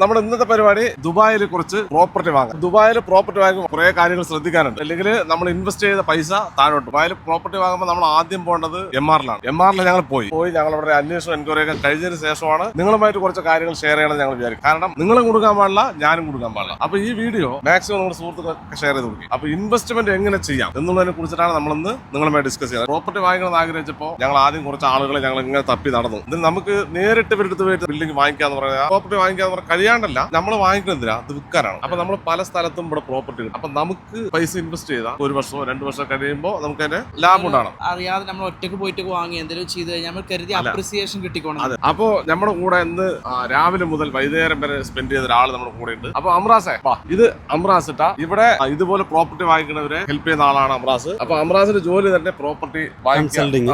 നമ്മുടെ ഇന്നത്തെ പരിപാടി ദുബായിൽ കുറച്ച് പ്രോപ്പർട്ടി വാങ്ങാം. ദുബായിൽ പ്രോപ്പർട്ടി വാങ്ങുമ്പോൾ കുറെ കാര്യങ്ങൾ ശ്രദ്ധിക്കാനുണ്ട്. അല്ലെങ്കിൽ നമ്മൾ ഇൻവെസ്റ്റ് ചെയ്ത പൈസ താഴോട്ട്. ദുബായിൽ പ്രോപ്പർട്ടി വാങ്ങുമ്പോൾ നമ്മൾ ആദ്യം പോകേണ്ടത് എംആറിലാണ്. എംആറിൽ ഞങ്ങൾ പോയി ഞങ്ങൾ അവിടെ അന്വേഷണം എൻക്വയറി ഒക്കെ കഴിഞ്ഞതിന് ശേഷമാണ് നിങ്ങളുമായിട്ട് കുറച്ച് കാര്യങ്ങൾ ഷെയർ ചെയ്യണമെന്ന് ഞങ്ങൾ വിചാരിക്കും. കാരണം നിങ്ങളും കൊടുക്കാൻ പാടില്ല, ഞാനും കൊടുക്കാൻ പാടില്ല. അപ്പൊ ഈ വീഡിയോ മാക്സിമം നിങ്ങളുടെ സുഹൃത്തുക്കൾക്ക് ഷെയർ ചെയ്ത് കൊടുക്കും. അപ്പൊ ഇൻവെസ്റ്റ്മെന്റ് എങ്ങനെ ചെയ്യാം എന്നുള്ളതിനെ കുറിച്ചിട്ടാണ് നമ്മളിന്ന് നിങ്ങളുമായി ഡിസ്കസ് ചെയ്യുന്നത്. പ്രോപ്പർട്ടി വാങ്ങിക്കണമെന്ന് ആഗ്രഹിച്ചപ്പോൾ ഞങ്ങൾ ആദ്യം കുറച്ച് ആളുകളെ ഞങ്ങൾ ഇങ്ങനെ തപ്പി നടന്നു. ഇതിന് നമുക്ക് നേരിട്ട് ഇവരെടുത്ത് പോയിട്ട് ബിൽഡിംഗ് വാങ്ങിക്കാന്ന് പറയാം, പ്രോപ്പർട്ടി വാങ്ങിക്കാന്ന് പറയാൻ കഴിയാണ്ടല്ല. നമ്മൾ വാങ്ങിക്കുന്നതിനാ അത് വിൽക്കാനാണ്. അപ്പൊ നമ്മൾ പല സ്ഥലത്തും ഇവിടെ പ്രോപ്പർട്ടി കിട്ടും. അപ്പൊ നമുക്ക് പൈസ ഇൻവെസ്റ്റ് ചെയ്താൽ 1 വർഷമോ 2 വർഷം കഴിയുമ്പോൾ നമുക്ക് അതിന്റെ ലാഭം ഉണ്ടാകണം. അറിയാതെ നമ്മൾ ഒറ്റക്ക് പോയിട്ട് വാങ്ങി എന്തെങ്കിലും ചെയ്ത് കഴിഞ്ഞാൽ നമ്മൾ കരുതി അപ്രിസിയേഷൻ കിട്ടിക്കോണം. അതെ. അപ്പോ നമ്മുടെ കൂടെ ഇന്ന് രാവിലെ മുതൽ വൈകുന്നേരം വരെ സ്പെൻഡ് ചെയ്ത ഒരാൾ നമ്മുടെ കൂടെ ഉണ്ട്. അപ്പൊ അമ്രാസെ, ഇത് അമ്രാസ് ഇട്ടാ ഇവിടെ ഇതുപോലെ പ്രോപ്പർട്ടി വാങ്ങിക്കുന്നവരെ ഹെൽപ്പ് ചെയ്യുന്ന ആളാണ് അമ്രാസ്. അപ്പൊ അമ്രാസിന്റെ ജോലി തന്നെ പ്രോപ്പർട്ടി കൺസൾട്ടിംഗ്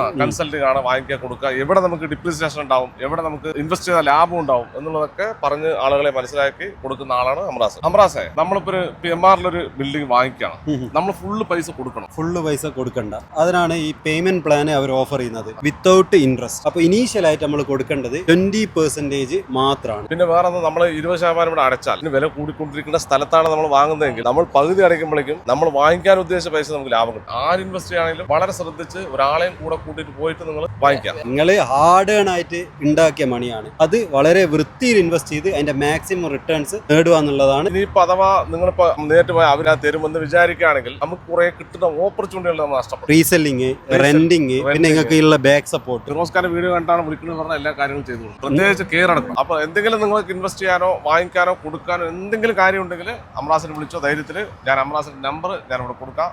ആണ്, വാങ്ങിക്കാൻ കൊടുക്കുക. എവിടെ നമുക്ക് ഡിപ്രീസിയേഷൻ ഉണ്ടാവും, എവിടെ നമുക്ക് ഇൻവെസ്റ്റ് ചെയ്ത ലാഭം ഉണ്ടാവും എന്നുള്ളതൊക്കെ പറഞ്ഞ് ആളുകളെ മനസ്സിലാക്കി കൊടുക്കുന്ന ആളാണ് അമ്രാസ്. അമ്രാസെ, നമ്മളിപ്പോ ഒരു എംആറിലൊരു ബിൽഡിംഗ് വാങ്ങിക്കണം, നമ്മൾ ഫുള്ള് പൈസ കൊടുക്കണം? ഫുള്ള് പൈസ കൊടുക്കണ്ട. അതിനാണ് ഈ പേയ്മെന്റ് പ്ലാൻ അവർ ഓഫർ ചെയ്യുന്നത്, വിത്തൗട്ട് ഇൻട്രസ്റ്റ്. അപ്പൊ ഇനീഷ്യൽ ആയിട്ട് നമ്മൾ കൊടുക്കേണ്ടത് 20% മാത്രമാണ്. പിന്നെ വേറെ നമ്മൾ 20% ഇവിടെ അടച്ചാൽ വില കൂടിക്കൊണ്ടിരിക്കുന്ന സ്ഥലത്താണ് നമ്മൾ വാങ്ങുന്നതെങ്കിൽ നമ്മൾ പകുതി അടയ്ക്കുമ്പോഴേക്കും നമ്മൾ വാങ്ങിക്കാൻ ഉദ്ദേശിച്ച പൈസ നമുക്ക് ലാഭം കിട്ടും. ആര് ഇൻവെസ്റ്റ് ചെയ്യാണെങ്കിലും വളരെ ശ്രദ്ധിച്ച് ഒരാളെയും കൂടെ കൂട്ടിയിട്ട് പോയിട്ട് നിങ്ങൾ വാങ്ങിക്കാം. നിങ്ങൾ ഹാർഡ് ഏൺ ആയിട്ട് ഉണ്ടാക്കിയ മണിയാണ്, അത് വളരെ വൃത്തിയിൽ ഇൻവെസ്റ്റ് ചെയ്ത് അതിന്റെ മാക്സിമം റിട്ടേൺസ് നേടുക എന്നുള്ളതാണ്. ഇനിയിപ്പോ അഥവാ നിങ്ങളിപ്പോ നേരിട്ട് പോയി അവരാ തരുമെന്ന് വിചാരിക്കുകയാണെങ്കിൽ നമുക്ക് കുറെ കിട്ടുന്ന ഓപ്പർച്യൂണിറ്റികൾ നമ്മൾ നഷ്ടപ്പെടും. റീസെല്ലിങ്, റെന്റിങ്, പിന്നെ നിങ്ങൾക്ക് ഉള്ള ബാക്ക് സപ്പോർട്ട്. ഫിറോസ്ഖാന്റെ വീഡിയോ കണ്ടാണ് വിളിക്കുന്നത് പറഞ്ഞാൽ എല്ലാ കാര്യങ്ങളും ചെയ്തു കൊടുക്കും. പ്രത്യേകിച്ച് കെയർ എടുക്കും. അപ്പൊ എന്തെങ്കിലും നിങ്ങൾക്ക് ഇൻവെസ്റ്റ് ചെയ്യാനോ വാങ്ങിക്കാനോ കൊടുക്കാനോ എന്തെങ്കിലും കാര്യം ഉണ്ടെങ്കിൽ അമ്രാസിനെ വിളിച്ചോ ധൈര്യത്തിൽ. ഞാൻ അമ്രാസിന്റെ നമ്പർ ഞാൻ ഇവിടെ കൊടുക്കാം.